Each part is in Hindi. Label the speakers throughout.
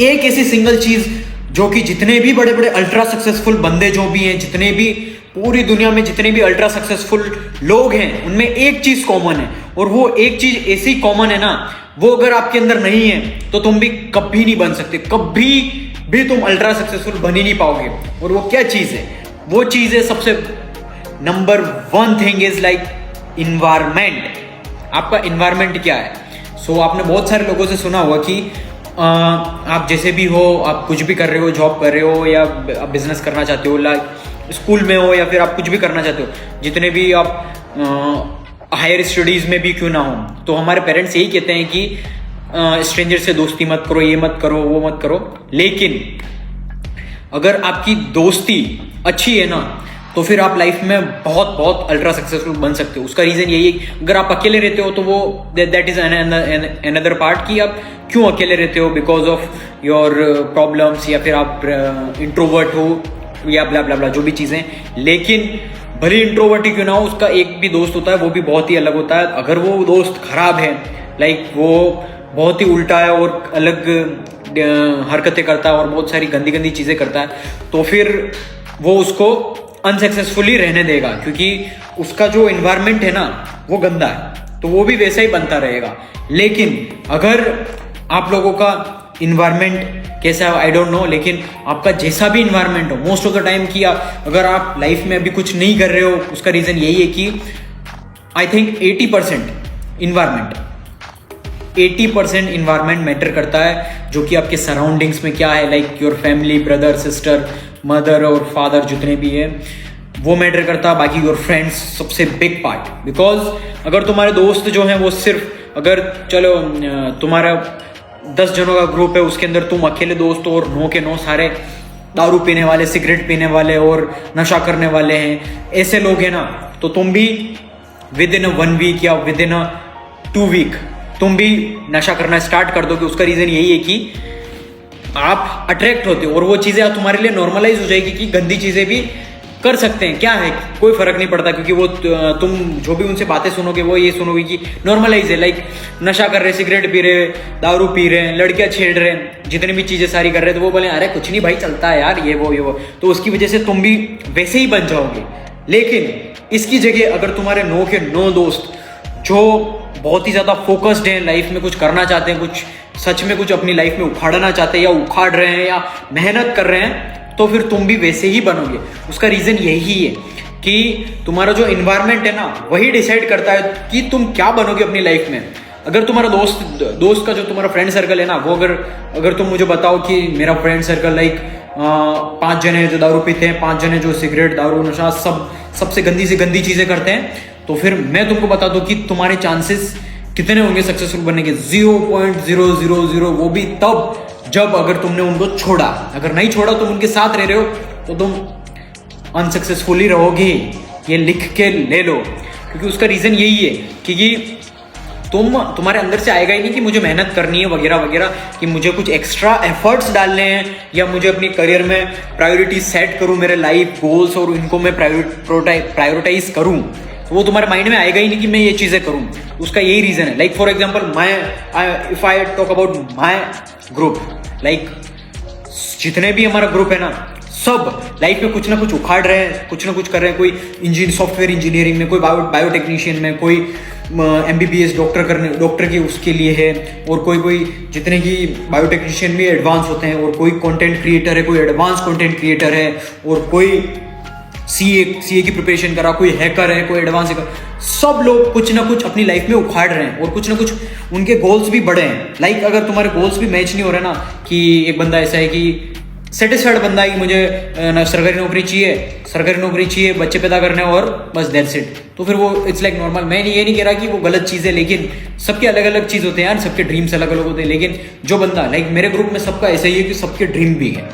Speaker 1: एक ऐसी सिंगल चीज जो कि जितने भी बड़े बड़े अल्ट्रा सक्सेसफुल बंदे जो भी हैं, जितने भी पूरी दुनिया में जितने भी अल्ट्रा सक्सेसफुल लोग हैं, उनमें एक चीज कॉमन है, और वो एक चीज ऐसी कॉमन है ना, वो अगर आपके अंदर नहीं है तो तुम भी कभी नहीं बन सकते, कभी भी तुम अल्ट्रा सक्सेसफुल बन ही नहीं पाओगे। और वो क्या चीज है? वो चीज है सबसे number 1 thing is like environment. आपका इन्वायरमेंट क्या है? आपने बहुत सारे लोगों से सुना होगा कि आप जैसे भी हो, आप कुछ भी कर रहे हो, जॉब कर रहे हो या आप बिजनेस करना चाहते हो, लाइक स्कूल में हो या फिर आप कुछ भी करना चाहते हो, जितने भी आप हायर स्टडीज में भी क्यों ना हो, तो हमारे पेरेंट्स यही कहते हैं कि स्ट्रेंजर से दोस्ती मत करो, ये मत करो, वो मत करो। लेकिन अगर आपकी दोस्ती अच्छी है ना, तो फिर आप लाइफ में बहुत बहुत अल्ट्रा सक्सेसफुल बन सकते हो। उसका रीजन यही है, अगर आप अकेले रहते हो तो वो दैट इज अनदर पार्ट कि आप क्यों अकेले रहते हो, बिकॉज ऑफ योर प्रॉब्लम्स, या फिर आप इंट्रोवर्ट हो या ब्ला ब्ला ब्ला जो भी चीजें। लेकिन भले इंट्रोवर्ट ही क्यों ना हो, उसका एक भी दोस्त होता है, वो भी बहुत ही अलग होता है। अगर वो दोस्त खराब है, लाइक वो बहुत ही उल्टा है और अलग हरकतें करता है और बहुत सारी गंदी गंदी चीजें करता है, तो फिर वो उसको अनसक्सेसफुली रहने देगा, क्योंकि उसका जो इन्वायरमेंट है ना वो गंदा है, तो वो भी वैसा ही बनता रहेगा। लेकिन अगर आप लोगों का इन्वायरमेंट कैसा है आई डोंट नो, लेकिन आपका जैसा भी इन्वायरमेंट हो, मोस्ट ऑफ द टाइम कि अगर आप लाइफ में अभी कुछ नहीं कर रहे हो, उसका रीजन यही है कि I think 80% environment 80% environment matter करता है, जो कि आपके सराउंडिंग्स में क्या है, like your family, brother, sister, mother और फादर जितने भी है, वो मैटर करता है। बाकी योर फ्रेंड्स सबसे बिग पार्ट, बिकॉज अगर तुम्हारे दोस्त जो हैं वो सिर्फ, अगर चलो तुम्हारा 10 जनों का ग्रुप है, उसके अंदर तुम अकेले दोस्त हो और 9 के 9 सारे दारू पीने वाले, सिगरेट पीने वाले और नशा करने वाले हैं, ऐसे लोग हैं ना, तो तुम भी विद इन 1 वीक या विद इन 2 वीक तुम भी नशा करना स्टार्ट कर दोगे। उसका रीजन यही है कि आप अट्रैक्ट होते हो और वो चीजें तुम्हारे लिए नॉर्मलाइज हो जाएगी कि गंदी चीजें भी कर सकते हैं, क्या है, कोई फर्क नहीं पड़ता, क्योंकि वो तुम जो भी उनसे बातें सुनोगे वो ये सुनोगे कि नॉर्मलाइज है, लाइक नशा कर रहे, सिगरेट पी रहे, दारू पी रहे हैं, लड़कियां छेड़ रहे हैं, जितनी भी चीजें सारी कर रहे हैं, तो वो बोले अरे कुछ नहीं भाई, चलता है यार, ये वो, तो उसकी वजह से तुम भी वैसे ही बन जाओगे। लेकिन इसकी जगह अगर तुम्हारे 9 के 9 दोस्त जो बहुत ही ज्यादा फोकस्ड हैं, लाइफ में कुछ करना चाहते हैं, कुछ सच में कुछ अपनी लाइफ में उखाड़ना चाहते हैं या उखाड़ रहे हैं या मेहनत कर रहे हैं, तो फिर तुम भी वैसे ही बनोगे। उसका रीजन यही है कि तुम्हारा जो इन्वायरमेंट है ना, वही डिसाइड करता है कि तुम क्या बनोगे अपनी लाइफ में। अगर तुम्हारा दोस्त का जो तुम्हारा फ्रेंड सर्कल है ना, वो अगर तुम मुझे बताओ कि मेरा फ्रेंड सर्कल लाइक 5 जने जो दारू पीते हैं, 5 जने जो सिगरेट, दारू, नशा, सबसे गंदी से गंदी चीजें करते हैं, तो फिर मैं तुमको बता दूं कि तुम्हारे चांसेस कितने होंगे सक्सेसफुल बनने के, 0.000, वो भी तब जब अगर तुमने उनको छोड़ा। अगर नहीं छोड़ा, तुम उनके साथ रह रहे हो, तो तुम अनसक्सेसफुली रहोगे, ये लिख के ले लो। क्योंकि उसका रीजन यही है कि तुम्हारे अंदर से आएगा ही नहीं कि मुझे मेहनत करनी है वगैरह वगैरह, कि मुझे कुछ एक्स्ट्रा एफर्ट्स डालने हैं या मुझे अपनी करियर में प्रायोरिटी सेट करूं, मेरे लाइफ गोल्स और इनको मैं प्रायोरिटाइज करूं, तो वो तुम्हारे माइंड में आएगा ही नहीं कि मैं ये चीजें करूं। उसका यही रीजन है। Like for example if I talk about my group, like जितने भी हमारा ग्रुप है ना, सब लाइफ में कुछ ना कुछ उखाड़ रहे हैं, कुछ ना कुछ कर रहे हैं। कोई सॉफ्टवेयर इंजीनियरिंग में, कोई बायोटेक्नीशियन में, कोई MBBS डॉक्टर की उसके लिए है, और कोई जितने की बायोटेक्नीशियन भी एडवांस होते हैं, और कोई कंटेंट क्रिएटर है, कोई एडवांस कंटेंट क्रिएटर है, और कोई सीए की प्रिपरेशन करा, कोई हैकर है, कोई एडवांस हैकर। सब लोग कुछ ना कुछ अपनी लाइफ में उखाड़ रहे हैं और कुछ ना कुछ उनके गोल्स भी बड़े हैं। लाइक अगर तुम्हारे गोल्स भी मैच नहीं हो रहे ना, कि एक बंदा ऐसा है कि सेटिस्फाइड बंदा है कि मुझे सरकारी नौकरी चाहिए, बच्चे पैदा करने और बस दैट्स इट, तो फिर वो इट्स लाइक नॉर्मल। मैं ये नहीं कह रहा कि वो गलत चीज़ है, लेकिन सबके अलग अलग चीज़ होते हैं यार, सबके ड्रीम्स अलग अलग होते हैं। लेकिन जो बंदा लाइक मेरे ग्रुप में सबका ऐसा ही है कि सबके ड्रीम भी है,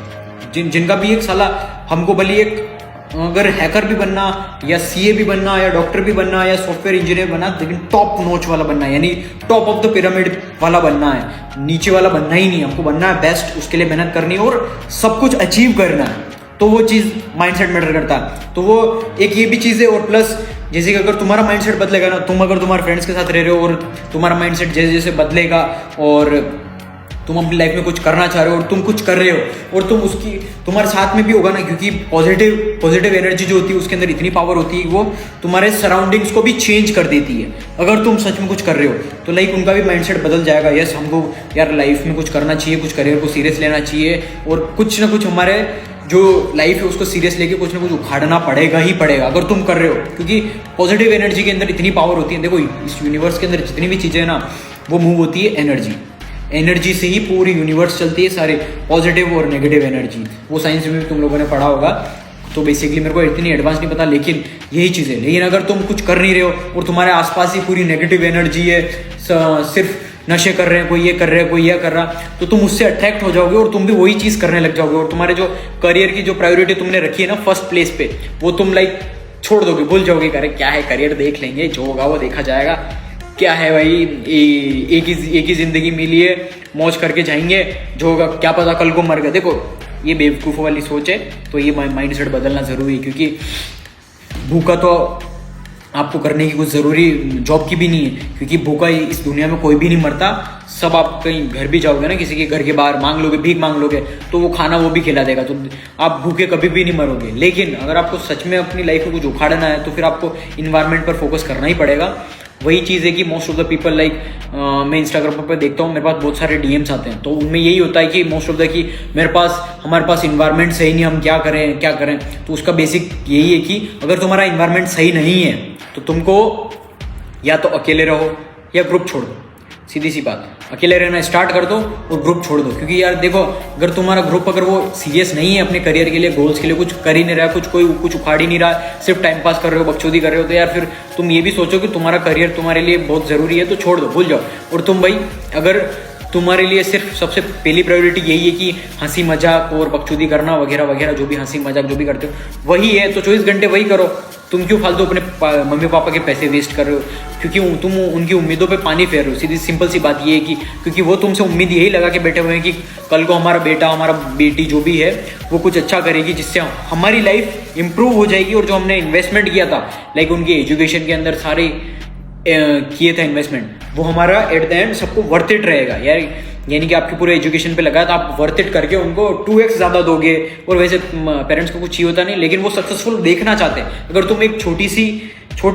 Speaker 1: जिनका भी एक साला हमको भले एक अगर हैकर भी बनना या सीए भी बनना या डॉक्टर भी बनना या सॉफ्टवेयर इंजीनियर बनना, लेकिन टॉप नोच वाला बनना है, यानी टॉप ऑफ द पिरामिड वाला बनना है, नीचे वाला बनना ही नहीं। हमको बनना है बेस्ट, उसके लिए मेहनत करनी है और सब कुछ अचीव करना है, तो वो चीज़ माइंडसेट मैटर करता है। तो वो एक ये भी चीज़ है। और प्लस जैसे कि अगर तुम्हारा माइंडसेट बदलेगा ना, तुम अगर तुम्हारे फ्रेंड्स के साथ रह रहे हो और तुम्हारा माइंडसेट जैसे जैसे बदलेगा और तुम अपनी लाइफ में कुछ करना चाह रहे हो और तुम कुछ कर रहे हो और तुम उसकी तुम्हारे साथ में भी होगा ना, क्योंकि पॉजिटिव एनर्जी जो होती है उसके अंदर इतनी पावर होती है कि वो तुम्हारे सराउंडिंग्स को भी चेंज कर देती है। अगर तुम सच में कुछ कर रहे हो तो लाइक उनका भी माइंडसेट बदल जाएगा। यस, हमको यार लाइफ में कुछ करना चाहिए, कुछ करियर को सीरियस लेना चाहिए और कुछ ना कुछ हमारे जो लाइफ है उसको सीरियस लेके कुछ ना कुछ उखाड़ना पड़ेगा ही पड़ेगा अगर तुम कर रहे हो, क्योंकि पॉजिटिव एनर्जी के अंदर इतनी पावर होती है। देखो इस यूनिवर्स के अंदर जितनी भी चीज़ें हैं ना वो मूव होती है एनर्जी से ही पूरी यूनिवर्स चलती है, सारे पॉजिटिव और नेगेटिव एनर्जी। वो साइंस में भी तुम लोगों ने पढ़ा होगा, तो बेसिकली मेरे को इतनी एडवांस नहीं पता, लेकिन यही चीज़ है। लेकिन अगर तुम कुछ कर नहीं रहे हो और तुम्हारे आसपास ही पूरी नेगेटिव एनर्जी है, सिर्फ नशे कर रहे हैं, कोई ये कर रहे हैं, कोई ये कर रहा, तो तुम उससे अट्रैक्ट हो जाओगे और तुम भी वही चीज़ करने लग जाओगे और तुम्हारे जो करियर की जो प्रायोरिटी तुमने रखी है ना फर्स्ट प्लेस पे, वो तुम लाइक छोड़ दोगे, भूल जाओगे। अरे क्या है, करियर देख लेंगे, जो होगा वो देखा जाएगा, क्या है भाई, एक ही जिंदगी मिली है, मौज करके जाएंगे, जो होगा क्या पता कल को मर गए। देखो ये बेवकूफ़ों वाली सोच है, तो ये माइंडसेट बदलना ज़रूरी है, क्योंकि भूखा तो आपको करने की कुछ ज़रूरी जॉब की भी नहीं है, क्योंकि भूखा इस दुनिया में कोई भी नहीं मरता। सब आप कहीं घर भी जाओगे ना, किसी के घर के बाहर मांग लोगे, भीख मांग लोगे, तो वो खाना वो भी खिला देगा, तो आप भूखे कभी भी नहीं मरोगे। लेकिन अगर आपको सच में अपनी लाइफ में कुछ उखाड़ना है तो फिर आपको इन्वायरमेंट पर फोकस करना ही पड़ेगा। वही चीज़ है कि most of the people like मैं इंस्टाग्राम पर देखता हूँ, मेरे पास बहुत सारे डीएम्स आते हैं, तो उनमें यही होता है कि मोस्ट ऑफ द कि हमारे पास इन्वायरमेंट सही नहीं, हम क्या करें। तो उसका बेसिक यही है कि अगर तुम्हारा इन्वायरमेंट सही नहीं है तो तुमको या तो अकेले रहो या ग्रुप छोड़ दो। सीधी सी बात, अकेले रहना स्टार्ट कर दो और ग्रुप छोड़ दो, क्योंकि यार देखो अगर तुम्हारा ग्रुप अगर वो सीरियस नहीं है अपने करियर के लिए, गोल्स के लिए, कुछ कर ही नहीं रहा, कुछ उखाड़ ही नहीं रहा, सिर्फ टाइम पास कर रहे हो, बकचोदी कर रहे हो, तो यार फिर तुम ये भी सोचो कि तुम्हारा करियर तुम्हारे लिए बहुत ज़रूरी है, तो छोड़ दो, भूल जाओ। और तुम भाई अगर तुम्हारे लिए सिर्फ सबसे पहली प्रायोरिटी यही है कि हंसी मजाक और बकचोदी करना वगैरह वगैरह, जो भी हंसी मजाक जो भी करते हो वही है, तो 24 घंटे वही करो। तुम क्यों फालतू अपने मम्मी पापा के पैसे वेस्ट कर रहे हो, क्योंकि तुम उनकी उम्मीदों पे पानी फेर रहे हो। सीधी सिंपल सी बात ये है कि क्योंकि वो तुमसे उम्मीद यही लगा के बैठे हुए हैं कि कल को हमारा बेटा हमारा बेटी जो भी है वो कुछ अच्छा करेगी, जिससे हमारी लाइफ इंप्रूव हो जाएगी। और जो हमने इन्वेस्टमेंट किया था लाइक उनकी एजुकेशन के अंदर सारे किए थे इन्वेस्टमेंट, वो हमारा एट द एंड सबको वर्थ इट रहेगा यार। यानी कि आपकी पूरे एजुकेशन पे लगा तो आप वर्थ इट करके उनको 2x ज़्यादा दोगे। और वैसे पेरेंट्स को कुछ चाहिए होता नहीं, लेकिन वो सक्सेसफुल देखना चाहते हैं। अगर तुम एक छोटी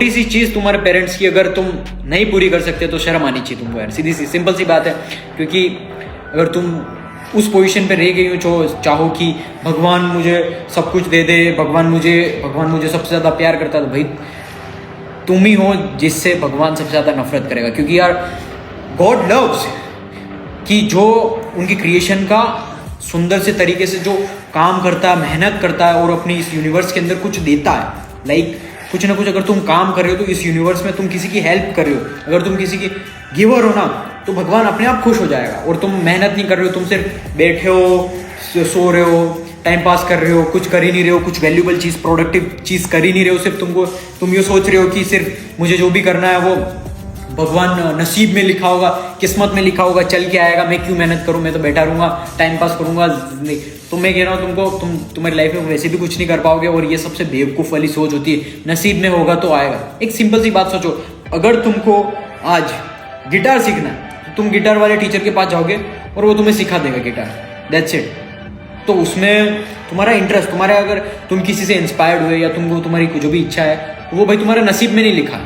Speaker 1: सी चीज़ तुम्हारे पेरेंट्स की अगर तुम नहीं पूरी कर सकते तो शर्म आनी चाहिए तुमको यार, सीधी सी सिंपल सी बात है। क्योंकि अगर तुम उस पोजीशन पे रह गई हो चाहो कि भगवान मुझे सब कुछ दे दे, भगवान मुझे सबसे ज़्यादा प्यार करता है, तो भाई तुम ही हो जिससे भगवान सबसे ज़्यादा नफरत करेगा। क्योंकि यार गॉड लव्स कि जो उनकी क्रिएशन का सुंदर से तरीके से जो काम करता है, मेहनत करता है और अपनी इस यूनिवर्स के अंदर कुछ देता है। लाइक कुछ ना कुछ अगर तुम काम कर रहे हो तो इस यूनिवर्स में तुम किसी की हेल्प कर रहे हो, अगर तुम किसी की गिवर हो ना तो भगवान अपने आप खुश हो जाएगा। और तुम मेहनत नहीं कर रहे हो, तुम सिर्फ बैठे हो, सो रहे हो, टाइम पास कर रहे हो, कुछ कर ही नहीं रहे हो, कुछ वैल्यूबल चीज़, प्रोडक्टिव चीज़ कर ही नहीं रहे हो, सिर्फ तुम ये सोच रहे हो कि सिर्फ मुझे जो भी करना है वो भगवान नसीब में लिखा होगा, किस्मत में लिखा होगा, चल के आएगा, मैं क्यों मेहनत करूं, मैं तो बैठा रहूंगा, टाइम पास करूंगा। तो मैं कह रहा हूँ तुमको, तुम्हारी लाइफ में वैसे भी कुछ नहीं कर पाओगे। और ये सबसे बेवकूफ़ वाली सोच होती है, नसीब में होगा तो आएगा। एक सिंपल सी बात सोचो, अगर तुमको आज गिटार सीखना है तो तुम गिटार वाले टीचर के पास जाओगे और वो तुम्हें सिखा देगा गिटार, दैट्स इट। तो उसमें तुम्हारा इंटरेस्ट, अगर तुम किसी से इंस्पायर्ड हुए या तुमको तुम्हारी जो भी इच्छा है वो भाई तुम्हारे नसीब में नहीं लिखा।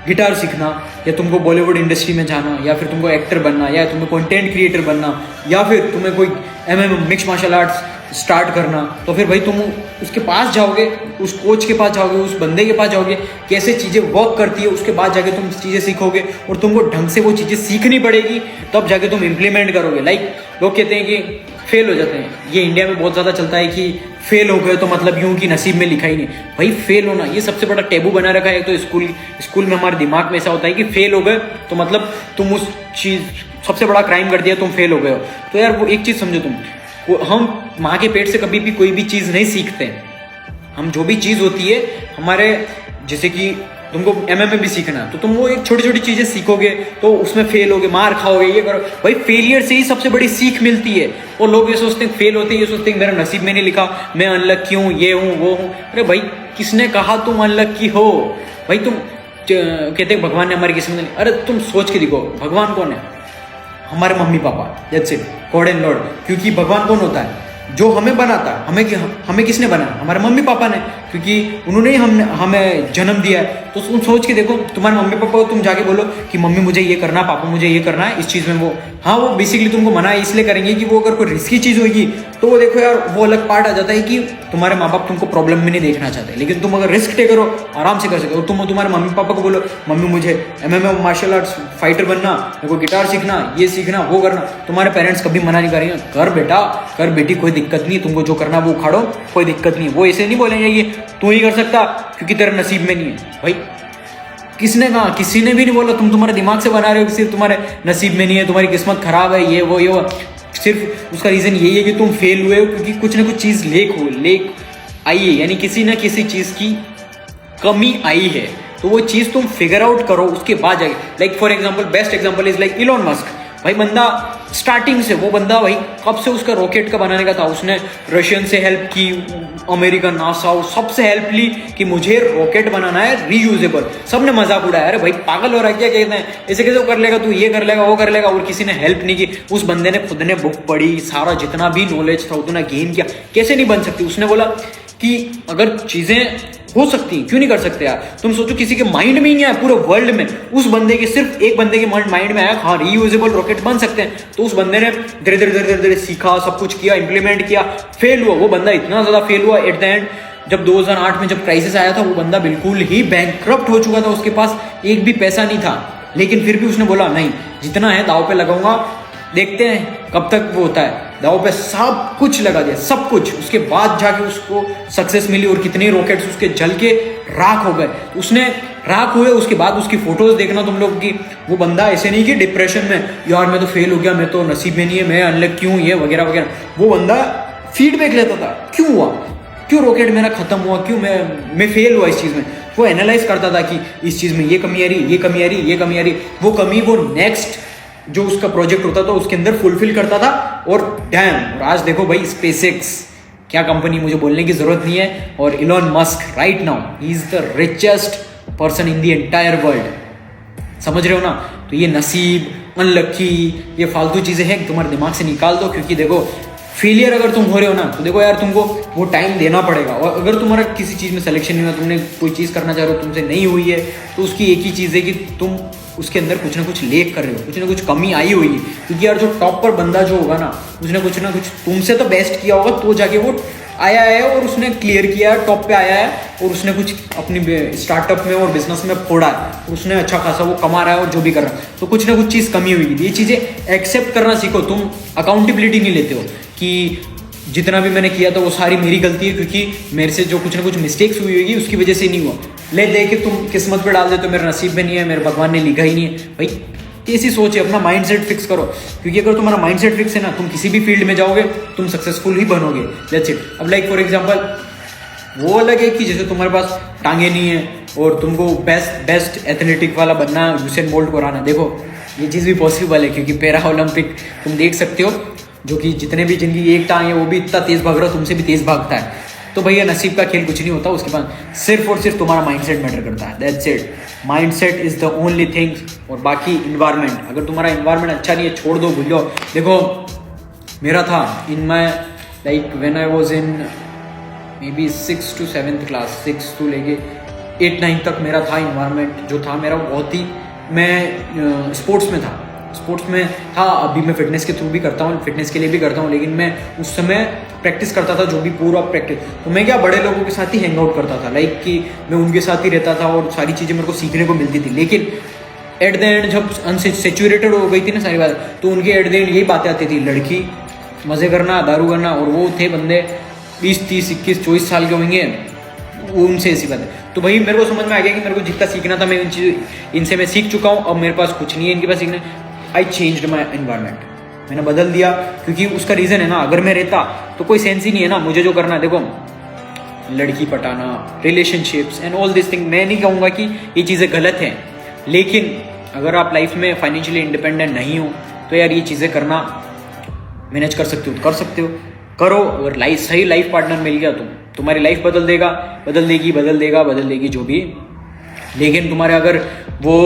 Speaker 1: गिटार सीखना या तुमको बॉलीवुड इंडस्ट्री में जाना या फिर तुमको एक्टर बनना या तुम्हें कंटेंट क्रिएटर बनना या फिर तुम्हें कोई MMA mix martial arts start करना, तो फिर भाई तुम उसके पास जाओगे, उस कोच के पास जाओगे, उस बंदे के पास जाओगे, कैसे चीज़ें वर्क करती है, उसके बाद जाके तुम चीज़ें सीखोगे और तुमको ढंग से वो चीज़ें सीखनी पड़ेगी, तब जाके तुम इम्प्लीमेंट करोगे। लाइक लोग कहते हैं कि फेल हो जाते हैं, ये इंडिया में बहुत ज़्यादा चलता है कि फेल हो गए तो मतलब यूं कि नसीब में लिखा ही नहीं। भाई फेल होना ये सबसे बड़ा टेबू बना रखा है। तो स्कूल में हमारे दिमाग में ऐसा होता है कि फेल हो गए तो मतलब तुम उस चीज़, सबसे बड़ा क्राइम कर दिया, तुम फेल हो गए हो। तो यार वो एक चीज़ समझो तुम, हम माँ के पेट से कभी भी कोई भी चीज़ नहीं सीखते। हम जो भी चीज़ होती है हमारे, जैसे कि तुमको MMA भी सीखना तो तुम वो एक छोटी छोटी चीज़ें सीखोगे तो उसमें फेल होगे, मार खाओगे, ये करो। भाई फेलियर से ही सबसे बड़ी सीख मिलती है। और लोग ये सोचते हैं फेल होते हैं, ये सोचते हैं मेरा नसीब में नहीं लिखा, मैं अनलक्की हूँ, ये हूँ वो हूँ। अरे भाई किसने कहा तुम अनलक्की हो? भाई तुम कहते भगवान ने हमारी किस्मत नहीं, अरे तुम सोच के देखो भगवान कौन है? हमारे mummy papa, that's it, God and Lord. क्योंकि भगवान कौन होता है? जो हमें बनाता है। हमें किसने बनाया? हमारे मम्मी पापा ने, क्योंकि उन्होंने ही हमें जन्म दिया है। तो तुम सोच के देखो, तुम्हारे मम्मी पापा को तुम जाके बोलो कि मम्मी मुझे ये करना, पापा मुझे ये करना है, इस चीज़ में वो, हाँ वो बेसिकली तुमको मना इसलिए करेंगे कि वो अगर कोई रिस्की चीज़ होगी तो वो देखो यार, वो अलग पार्ट आ जाता है कि तुम्हारे माँ बाप तुमको प्रॉब्लम में नहीं देखना चाहते। लेकिन तुम अगर रिस्क टेकर हो, आराम से कर सकते हो। तुम तुम्हारे मम्मी पापा को बोलो मम्मी मुझे MMA मार्शल आर्ट्स फाइटर बनना, मेरे को गिटार सीखना, ये सीखना, वो करना, तुम्हारे पेरेंट्स कभी मना नहीं करेंगे। कर बेटा, कर बेटी, कोई दिक्कत नहीं, तुमको जो करना वो उखाड़ो, कोई दिक्कत नहीं। वो ऐसे नहीं बोलेंगे कि तू ही कर सकता क्योंकि तेरे नसीब में नहीं है। भाई किसने कहा? किसी ने भी नहीं बोला। तुम तुम्हारे दिमाग से बना रहे हो कि सिर्फ तुम्हारे नसीब में नहीं है, तुम्हारी किस्मत खराब है, ये वो। सिर्फ उसका रीजन यही है कि तुम फेल हुए हो क्योंकि कुछ ना कुछ चीज लेक आई है, यानी किसी ना किसी चीज की कमी आई है। तो वो चीज तुम फिगर आउट करो, उसके बाद जाके, like for example, best example is like Elon Musk. भाई बंदा स्टार्टिंग से, वो बंदा भाई कब से उसका रॉकेट का बनाने का था, उसने रशियन से हेल्प की, अमेरिकन नासा सबसे हेल्प ली कि मुझे रॉकेट बनाना है रीयूजेबल। सबने मजाक उड़ाया, अरे भाई पागल हो रहा है क्या, कहते हैं ऐसे कैसे कर लेगा तू, ये कर लेगा, वो कर लेगा, और किसी ने हेल्प नहीं की। उस बंदे ने खुद ने बुक पढ़ी, सारा जितना भी नॉलेज था उतना गेन किया, कैसे नहीं बन सकती। उसने बोला कि अगर चीजें हो सकती हैं, क्यों नहीं कर सकते यार। तुम सोचो किसी के माइंड में ही नहीं आया पूरे वर्ल्ड में, उस बंदे के, सिर्फ एक बंदे के माइंड में आया हाँ रीयूजेबल रॉकेट बन सकते हैं। तो उस बंदे ने धीरे धीरे सीखा, सब कुछ किया, इंप्लीमेंट किया, फेल हुआ। वो बंदा इतना ज्यादा फेल हुआ, एट द एंड जब 2008 में जब क्राइसिस आया था, वो बंदा बिल्कुल ही बैंकक्रप्ट हो चुका था, उसके पास एक भी पैसा नहीं था। लेकिन फिर भी उसने बोला नहीं, जितना है दाव पे लगाऊंगा, देखते हैं कब तक वो होता है। दाव पे सब कुछ लगा दिया, सब कुछ। उसके बाद जाके उसको सक्सेस मिली, और कितने रॉकेट्स उसके जल के राख हो गए। उसने राख हुए, उसके बाद उसकी फोटोज देखना तुम लोग की। वो बंदा ऐसे नहीं कि डिप्रेशन में, यार मैं तो फेल हो गया, मैं तो नसीब में नहीं है, मैं अनलक क्यों, ये वगैरह वगैरह। वो बंदा फीडबैक लेता था, क्यों हुआ, क्यों रॉकेट मेरा खत्म हुआ, क्यों मैं फेल हुआ इस चीज में। वो एनालाइज करता था कि इस चीज में ये कमी आ रही, ये कमी आ रही, ये कमी आ रही। वो कमी वो नेक्स्ट जो उसका प्रोजेक्ट होता था उसके अंदर फुलफिल करता था, और डैम, और आज देखो भाई स्पेसएक्स क्या कंपनी, मुझे बोलने की जरूरत नहीं है। और Elon Musk right now he is the richest person in the entire world. समझ रहे हो ना? तो ये नसीब, अनलकी, ये फालतू चीजें हैं, तुम्हारे दिमाग से निकाल दो। क्योंकि देखो फेलियर अगर तुम हो रहे हो ना, तो देखो यार तुमको वो टाइम देना पड़ेगा। और अगर तुम्हारा किसी चीज़ में सिलेक्शन नहीं हुआ, तुमने कोई चीज़ करना चाह रहे हो, तुमसे नहीं हुई है, तो उसकी एक ही चीज़ है कि तुम उसके अंदर कुछ ना कुछ लेक कर रहे हो, कुछ ना कुछ कमी आई हुई है। क्योंकि यार जो टॉप पर बंदा जो होगा ना, उसने कुछ ना कुछ तुमसे तो बेस्ट किया होगा, तो जाके वो आया है और उसने क्लियर किया है, टॉप पे आया है, और उसने कुछ अपनी स्टार्टअप में और बिजनेस में फोड़ा है, और उसने अच्छा खासा वो कमा रहा है और जो भी कर रहा है। तो कुछ ना कुछ चीज़ कमी हुई है। ये चीज़ें एक्सेप्ट करना सीखो। तुम अकाउंटेबिलिटी नहीं लेते हो कि जितना भी मैंने किया था वो सारी मेरी गलती है, क्योंकि मेरे से जो कुछ ना कुछ मिस्टेक्स हुई होगी उसकी वजह से नहीं हुआ। ले दे के तुम किस्मत पे डाल देते हो, मेरे नसीब में नहीं है, मेरे भगवान ने लिखा ही नहीं है। भाई कैसी सोच है, अपना माइंडसेट फिक्स करो। क्योंकि अगर तुम्हारा माइंडसेट फिक्स है ना, तुम किसी भी फील्ड में जाओगे, तुम सक्सेसफुल ही बनोगे। That's it. अब लाइक फॉर एग्जांपल, वो अलग है कि जैसे तुम्हारे पास टांगे नहीं है और तुमको बेस्ट एथलेटिक वाला बनना, यूसेन बोल्ट को हराना। देखो ये चीज़ भी पॉसिबल है, क्योंकि पैरा ओलंपिक तुम देख सकते हो, जो कि जितने भी जिनकी एक टांग है वो भी इतना तेज भाग रहा है, तुमसे भी तेज भागता है। तो भैया नसीब का खेल कुछ नहीं होता, उसके बाद सिर्फ और सिर्फ तुम्हारा माइंडसेट मैटर करता है। That's it. Mindset is the only thing. और बाकी इन्वायरमेंट, अगर तुम्हारा इन्वायरमेंट अच्छा नहीं है, छोड़ दो, भूल जाओ। देखो मेरा था in my like when I was in maybe 6th to 7th class, 6 to लेके 8-9 तक मेरा था इन्वायरमेंट जो था मेरा बहुत ही, मैं स्पोर्ट्स में था, स्पोर्ट्स में था। अभी मैं फिटनेस के थ्रू भी करता हूँ, फिटनेस के लिए भी करता हूँ, लेकिन मैं उस समय प्रैक्टिस करता था, जो भी पूरा प्रैक्टिस। तो मैं क्या बड़े लोगों के साथ ही हैंग आउट करता था, लाइक कि मैं उनके साथ ही रहता था और सारी चीज़ें मेरे को सीखने को मिलती थी। लेकिन एट द एंड जब अनसेचुरेटेड हो गई थी ना सारी बात, तो उनके एट द एंड यही बातें आती थी, लड़की, मज़े करना, दारू करना। और वो थे बंदे 20, 30, 21, 24 साल के होंगे, उनसे ऐसी बात है। तो भाई मेरे को समझ में आ गया कि मेरे को जितना सीखना था मैं इनसे मैं सीख चुका हूँ। अब मेरे पास कुछ नहीं है इनके पास सीखना। आई चेंज्ड माई एनवायरमेंट, मैंने बदल दिया। क्योंकि उसका रीज़न है ना, अगर मैं रहता तो कोई सेंस ही नहीं है ना मुझे जो करना है। देखो लड़की पटाना, relationships and all this thing, मैं नहीं कहूँगा कि ये चीज़ें गलत हैं, लेकिन अगर आप लाइफ में फाइनेंशियली इंडिपेंडेंट नहीं हो तो यार ये चीज़ें करना मैनेज कर सकते हो तो कर सकते हो, करो। अगर लाइफ सही लाइफ पार्टनर मिल गया तो तुम्हारी लाइफ बदल देगा, बदल देगी जो भी। लेकिन तुम्हारे अगर वो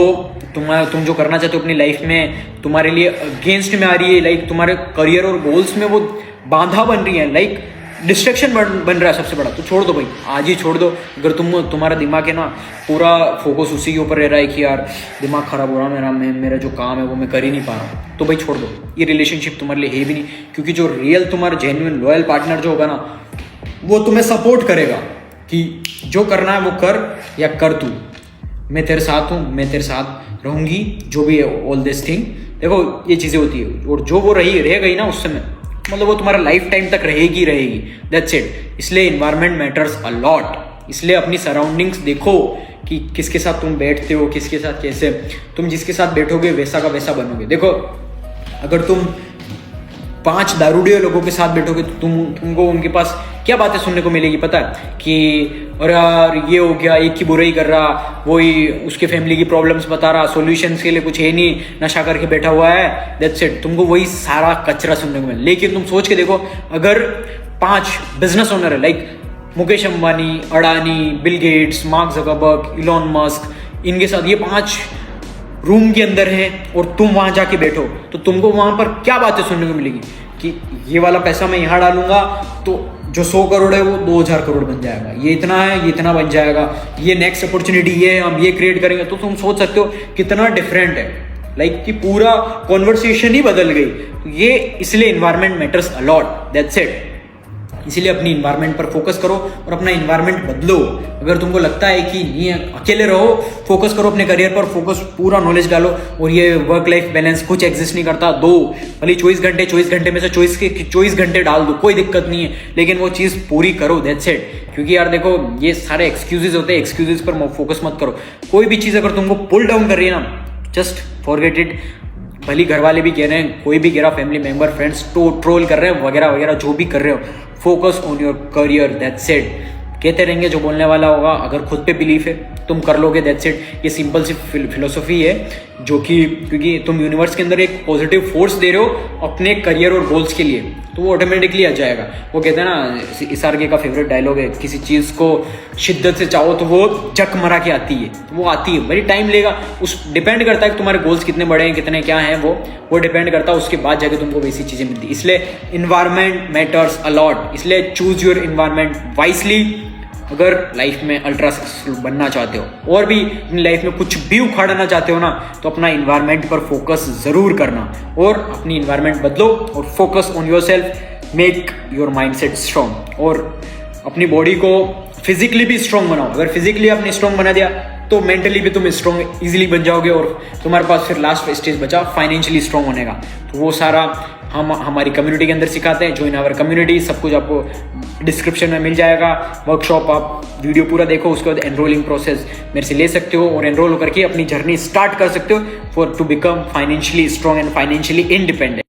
Speaker 1: तुम जो करना चाहते हो अपनी लाइफ में तुम्हारे लिए अगेंस्ट में आ रही है, लाइक तुम्हारे करियर और गोल्स में वो बाधा बन रही है, लाइक डिस्ट्रैक्शन बन रहा है सबसे बड़ा, तो छोड़ दो भाई, आज ही छोड़ दो। अगर तुम्हारा दिमाग है ना पूरा फोकस उसी के ऊपर रह रहा है कि यार दिमाग खराब हो रहा है मेरा जो काम है वो मैं कर ही नहीं पा रहा हूँ, तो भाई छोड़ दो, ये रिलेशनशिप तुम्हारे लिए है भी नहीं। क्योंकि जो रियल तुम्हारा जेन्युइन लॉयल पार्टनर जो होगा ना वो तुम्हें सपोर्ट करेगा कि जो करना है वो कर या कर तू, मैं तेरे साथ हूँ, मैं तेरे साथ रहूंगी, जो भी है ऑल दिस थिंग। देखो ये चीज़ें होती है, और जो वो रह गई ना उस समय, मतलब वो तुम्हारा लाइफ टाइम तक रहेगी, दैट्स इट। इसलिए इन्वायरमेंट मैटर्स अ लॉट। इसलिए अपनी सराउंडिंग्स देखो कि किसके साथ तुम बैठते हो, किसके साथ कैसे, तुम जिसके साथ बैठोगे वैसा का वैसा बनोगे। देखो अगर तुम 5 दारूडियों लोगों के साथ बैठोगे तो तुमको उनके पास क्या बातें सुनने को मिलेगी पता है कि अरे यार ये हो गया, एक की बुराई कर रहा, वही उसके फैमिली की प्रॉब्लम्स बता रहा, सॉल्यूशंस के लिए कुछ है नहीं, नशा करके बैठा हुआ है, दैट्स इट। तुमको वही सारा कचरा सुनने को मिले। लेकिन तुम सोच के देखो, अगर 5 बिजनेस ओनर है like Mukesh Ambani, Adani, Bill Gates, mark Zuckerberg, Elon Musk, इनके साथ ये 5 रूम के अंदर हैं और तुम वहां जाके बैठो, तो तुमको वहां पर क्या बातें सुनने को मिलेगी कि ये वाला पैसा मैं यहाँ डालूंगा तो जो 100 करोड़ है वो 2000 करोड़ बन जाएगा, ये इतना है ये इतना बन जाएगा, ये नेक्स्ट अपॉर्चुनिटी ये है, हम ये क्रिएट करेंगे। तो तुम सोच सकते हो कितना डिफरेंट है, लाइक कि पूरा कॉन्वर्सेशन ही बदल गई। ये इसलिए environment matters a lot, that's it. इसीलिए अपनी इन्वायरमेंट पर फोकस करो और अपना इन्वायरमेंट बदलो। अगर तुमको लगता है कि नहीं अकेले रहो, फोकस करो अपने करियर पर, फोकस पूरा नॉलेज डालो, और ये वर्क लाइफ बैलेंस कुछ एग्जिस्ट नहीं करता। दो भले 24 घंटे में से 24 घंटे डाल दो, कोई दिक्कत नहीं है, लेकिन वो चीज़ पूरी करो, दैट्स इट। क्योंकि यार देखो ये सारे एक्सक्यूजेज होते हैं, एक्सक्यूजेज पर फोकस मत करो। कोई भी चीज़ अगर तुमको पुल डाउन कर रही है ना, जस्ट फॉरगेट इट। भले घर वाले भी कह रहे हैं, कोई भी कह रहा, फैमिली मेंबर, फ्रेंड्स ट्रोल कर रहे हैं वगैरह वगैरह, जो भी कर रहे हो, focus on your career, that's it. कहते रहेंगे जो बोलने वाला होगा, अगर खुद पे बिलीफ है तुम कर लोगे, दैट्स इट। ये सिंपल सी फिलोसफी है जो कि क्योंकि तुम यूनिवर्स के अंदर एक पॉजिटिव फोर्स दे रहे हो अपने करियर और गोल्स के लिए, तो वो ऑटोमेटिकली आ जाएगा। वो कहते हैं ना, SRK का फेवरेट डायलॉग है, किसी चीज़ को शिद्दत से चाहो तो वो जक मरा के आती है, तो वो आती है, बड़ी टाइम लेगा। उस डिपेंड करता है कि तुम्हारे गोल्स कितने बड़े हैं, कितने क्या हैं, वो डिपेंड करता है, उसके बाद जाके तुमको वैसी चीज़ें मिलती है। इसलिए इन्वायरमेंट मैटर्स अ लॉट, इसलिए चूज योर इन्वायरमेंट वाइसली। अगर लाइफ में अल्ट्रा सक्सेसफुल बनना चाहते हो और भी अपनी लाइफ में कुछ भी उखाड़ना चाहते हो ना, तो अपना इन्वायरमेंट पर फोकस जरूर करना और अपनी इन्वायरमेंट बदलो और focus on yourself, make your mindset strong, और अपनी बॉडी को फिजिकली भी स्ट्रांग बनाओ। अगर फिजिकली आपने स्ट्रांग बना दिया तो मेंटली भी तुम स्ट्रांग इजीली बन जाओगे, और तुम्हारे पास फिर लास्ट स्टेज बचा फाइनेंशियली स्ट्रांग होने का। तो वो सारा हम हमारी कम्युनिटी के अंदर सिखाते हैं। ज्वाइन आवर कम्युनिटी, सब कुछ आपको डिस्क्रिप्शन में मिल जाएगा। वर्कशॉप आप वीडियो पूरा देखो, उसके बाद एनरोलिंग प्रोसेस मेरे से ले सकते हो और एनरोल करके अपनी जर्नी स्टार्ट कर सकते हो for to become financially strong and financially independent.